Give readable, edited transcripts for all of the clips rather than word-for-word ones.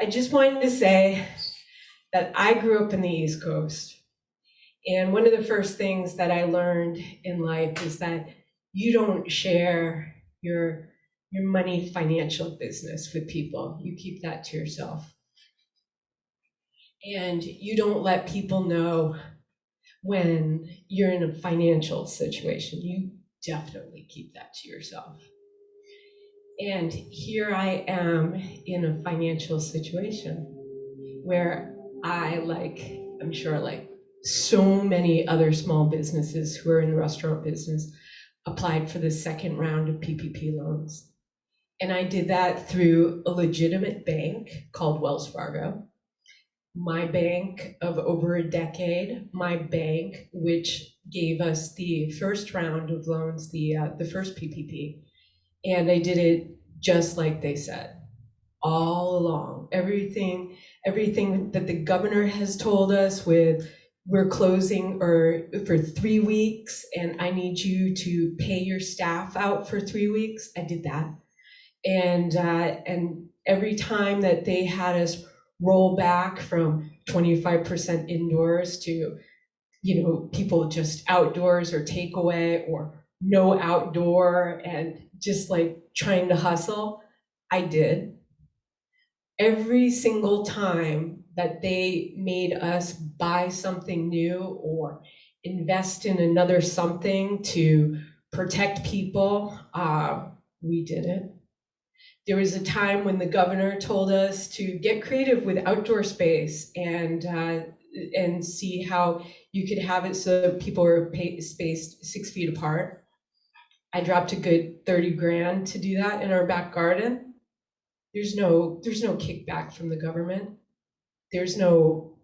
I just wanted to say that I grew up in the East Coast. And one of the first things that I learned in life is that you don't share your money financial business with people. You keep that to yourself. And you don't let people know when you're in a financial situation. You definitely keep that to yourself. And here I am in a financial situation where I'm sure like so many other small businesses who are in the restaurant business, applied for the second round of PPP loans. And I did that through a legitimate bank called Wells Fargo, my bank of over a decade, my bank which gave us the first round of loans, the first PPP. And I did it just like they said, all along. Everything that the governor has told us with we're closing or for 3 weeks and I need you to pay your staff out for 3 weeks, I did that. And every time that they had us roll back from 25% indoors to, people just outdoors or takeaway or no outdoor and just like trying to hustle, I did. Every single time that they made us buy something new or invest in another something to protect people, we did it. There was a time when the governor told us to get creative with outdoor space and see how you could have it so people are spaced 6 feet apart. I dropped a good 30 grand to do that in our back garden. There's no kickback from the government. There's no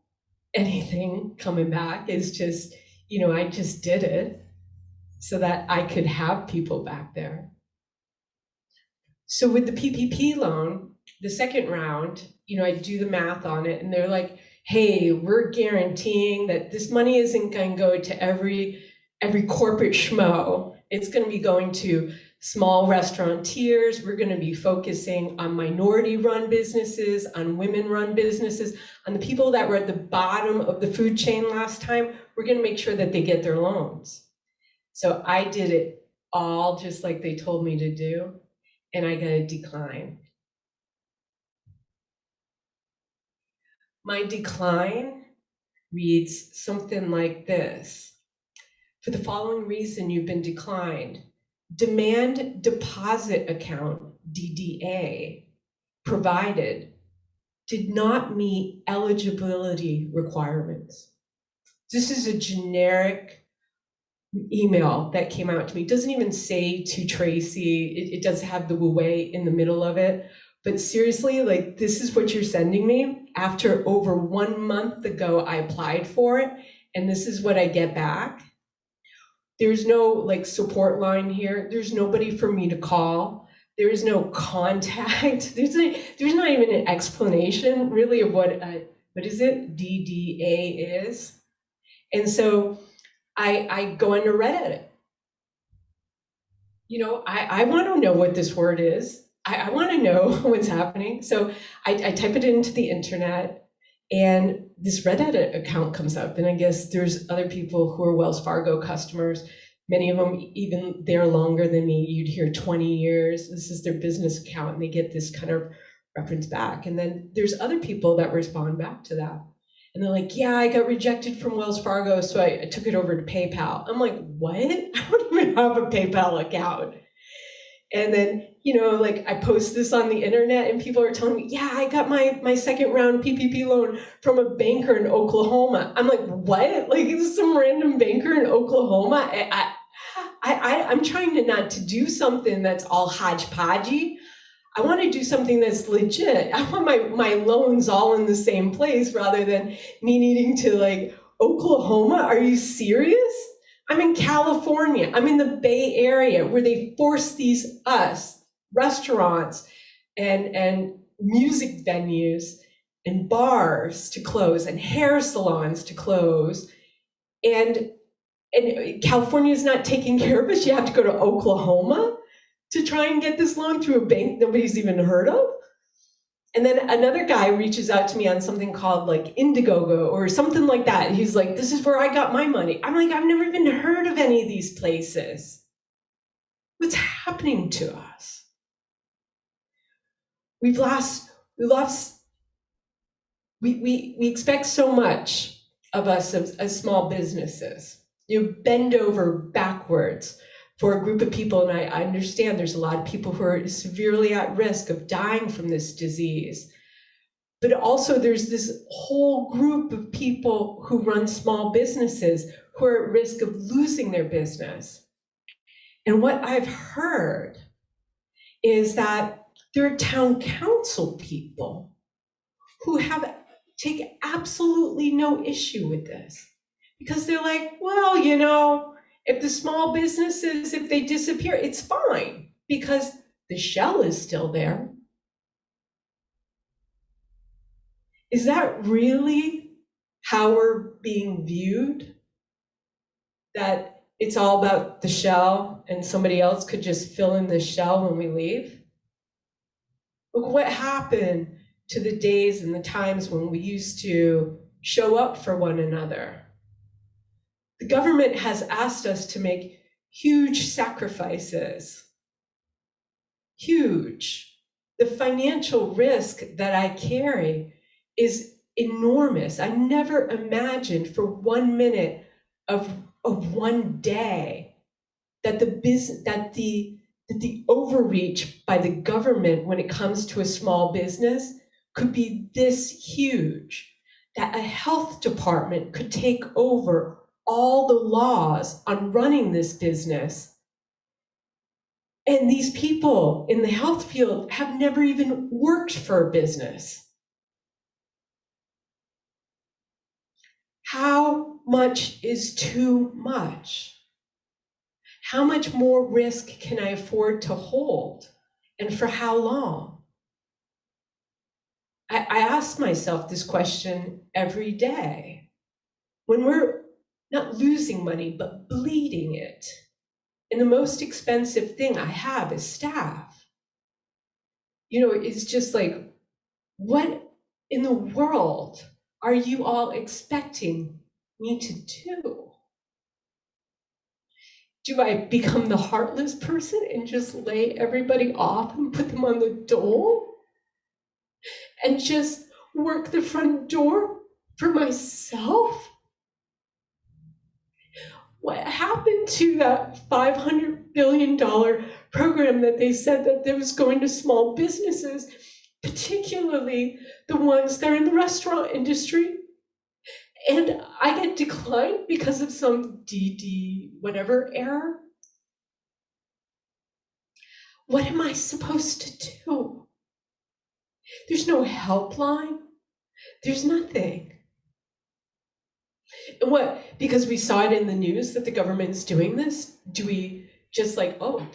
anything coming back. It's just, I just did it so that I could have people back there. So with the PPP loan, the second round, I do the math on it and they're like, hey, we're guaranteeing that this money isn't going to go to every corporate schmo. It's going to be going to small restaurateurs. We're going to be focusing on minority-run businesses, on women-run businesses, on the people that were at the bottom of the food chain last time. We're going to make sure that they get their loans. So I did it all just like they told me to do, and I got a decline. My decline reads something like this. For the following reason, you've been declined. Demand deposit account, DDA, provided did not meet eligibility requirements. This is a generic email that came out to me. It doesn't even say to Tracy. It does have the Wu Wei in the middle of it. But seriously, like, this is what you're sending me after over 1 month ago I applied for it, and this is what I get back. There's no like support line here. There's nobody for me to call. There is no contact. There's not even an explanation really of what is it? DDA is. And so I go into Reddit. I want to know what this word is. I want to know what's happening. So I type it into the internet and this Reddit account comes up, and I guess there's other people who are Wells Fargo customers. Many of them, even they're longer than me. You'd hear 20 years. This is their business account, and they get this kind of reference back. And then there's other people that respond back to that. And they're like, yeah, I got rejected from Wells Fargo, so I took it over to PayPal. I'm like, what? I don't even have a PayPal account. And then, like I post this on the internet and people are telling me, yeah, I got my second round PPP loan from a banker in Oklahoma. I'm like, what? Like, is some random banker in Oklahoma? I'm trying to not to do something that's all hodgepodgey. I want to do something that's legit. I want my loans all in the same place rather than me needing to like, Oklahoma, are you serious? I'm in California. I'm in the Bay Area where they force us, restaurants and music venues and bars to close and hair salons to close. And California is not taking care of us. You have to go to Oklahoma to try and get this loan through a bank nobody's even heard of. And then another guy reaches out to me on something called like Indiegogo or something like that. He's like, this is where I got my money. I'm like, I've never even heard of any of these places. What's happening to us? We expect so much of us as small businesses. You bend over backwards for a group of people, and I understand there's a lot of people who are severely at risk of dying from this disease. But also there's this whole group of people who run small businesses who are at risk of losing their business. And what I've heard is that there are town council people who take absolutely no issue with this because they're like, well, if the small businesses, if they disappear, it's fine because the shell is still there. Is that really how we're being viewed? That it's all about the shell and somebody else could just fill in the shell when we leave? Look what happened to the days and the times when we used to show up for one another. The government has asked us to make huge sacrifices. Huge. The financial risk that I carry is enormous. I never imagined for 1 minute of one day that the overreach by the government when it comes to a small business could be this huge, that a health department could take over all the laws on running this business. And these people in the health field have never even worked for a business. How much is too much? How much more risk can I afford to hold? And for how long? I ask myself this question every day. When we're not losing money, but bleeding it, and the most expensive thing I have is staff. It's just like, what in the world are you all expecting me to do? Do I become the heartless person and just lay everybody off and put them on the dole? And just work the front door for myself? What happened to that $500 billion program that they said that there was going to small businesses, particularly the ones that are in the restaurant industry? And I get declined because of some DD whatever error? What am I supposed to do? There's no helpline. There's nothing. And what, because we saw it in the news that the government's doing this, do we just like, oh,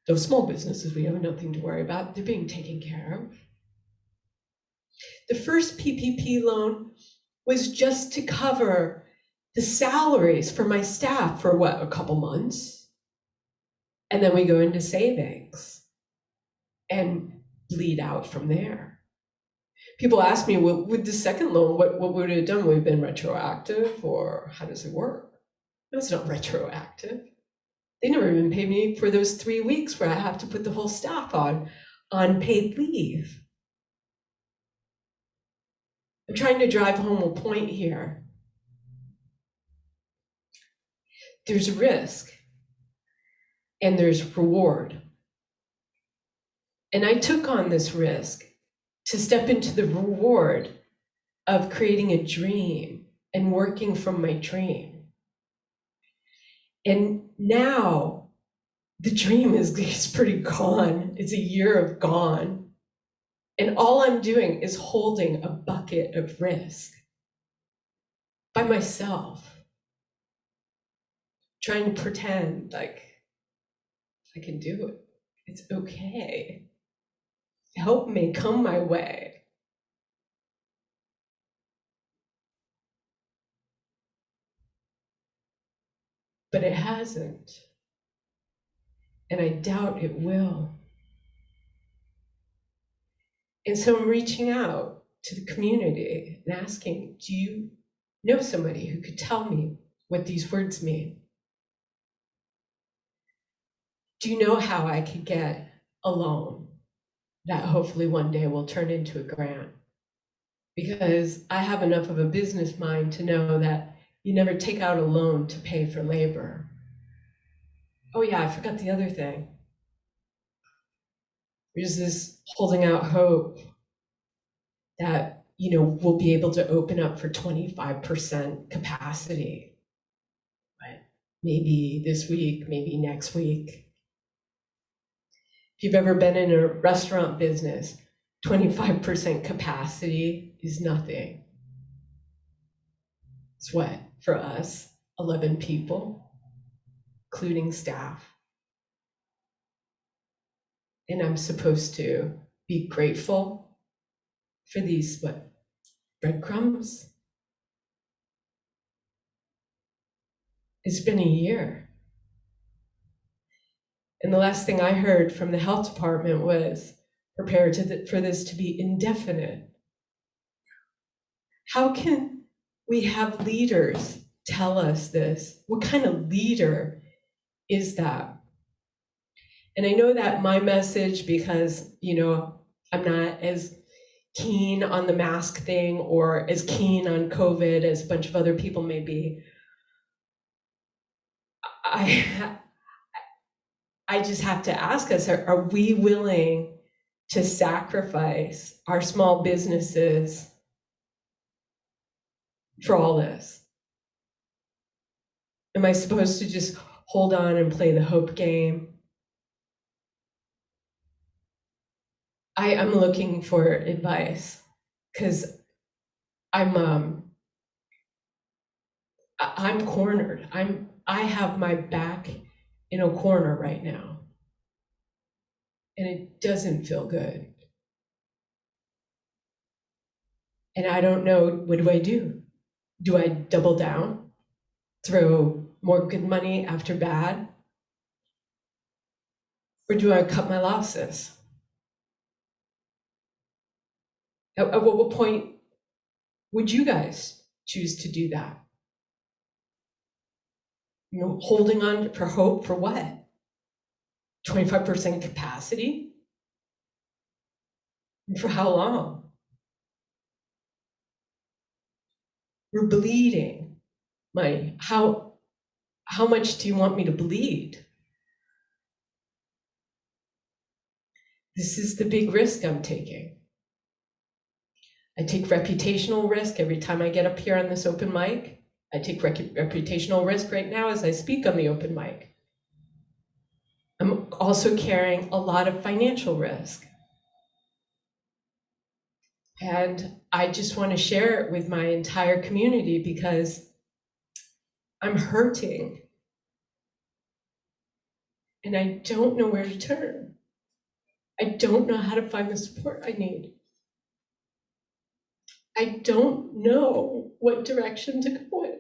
those small businesses, we have nothing to worry about. They're being taken care of. The first PPP loan was just to cover the salaries for my staff for what, a couple months? And then we go into savings and bleed out from there. People ask me, well, with the second loan, what would it have done? Would it have been retroactive, or how does it work? No, it's not retroactive. They never even paid me for those 3 weeks where I have to put the whole staff on paid leave. I'm trying to drive home a point here. There's risk and there's reward. And I took on this risk to step into the reward of creating a dream and working from my dream. And now the dream is pretty gone. It's a year of gone. And all I'm doing is holding a bucket of risk by myself, trying to pretend like I can do it. It's okay. Help may come my way. But it hasn't. And I doubt it will. And so I'm reaching out to the community and asking, do you know somebody who could tell me what these words mean? Do you know how I could get a loan that hopefully one day will turn into a grant? Because I have enough of a business mind to know that you never take out a loan to pay for labor. Oh yeah, I forgot the other thing. There's this holding out hope that, we'll be able to open up for 25% capacity. But maybe this week, maybe next week. If you've ever been in a restaurant business, 25% capacity is nothing. It's what, for us, 11 people, including staff. And I'm supposed to be grateful for these, breadcrumbs? It's been a year. And the last thing I heard from the health department was prepare for this to be indefinite. How can we have leaders tell us this? What kind of leader is that? And I know that my message, because, I'm not as keen on the mask thing or as keen on COVID as a bunch of other people may be. I just have to ask us, are we willing to sacrifice our small businesses for all this? Am I supposed to just hold on and play the hope game? I'm looking for advice because I'm cornered. I have my back in a corner right now, and it doesn't feel good. And I don't know, what do I do? Do I double down? Throw more good money after bad? Or do I cut my losses? At what point would you guys choose to do that? Holding on for hope for what? 25% capacity? And for how long? We're bleeding money. How much do you want me to bleed? This is the big risk I'm taking. I take reputational risk every time I get up here on this open mic. I take reputational risk right now as I speak on the open mic. I'm also carrying a lot of financial risk. And I just want to share it with my entire community because I'm hurting. And I don't know where to turn. I don't know how to find the support I need. I don't know what direction to go in.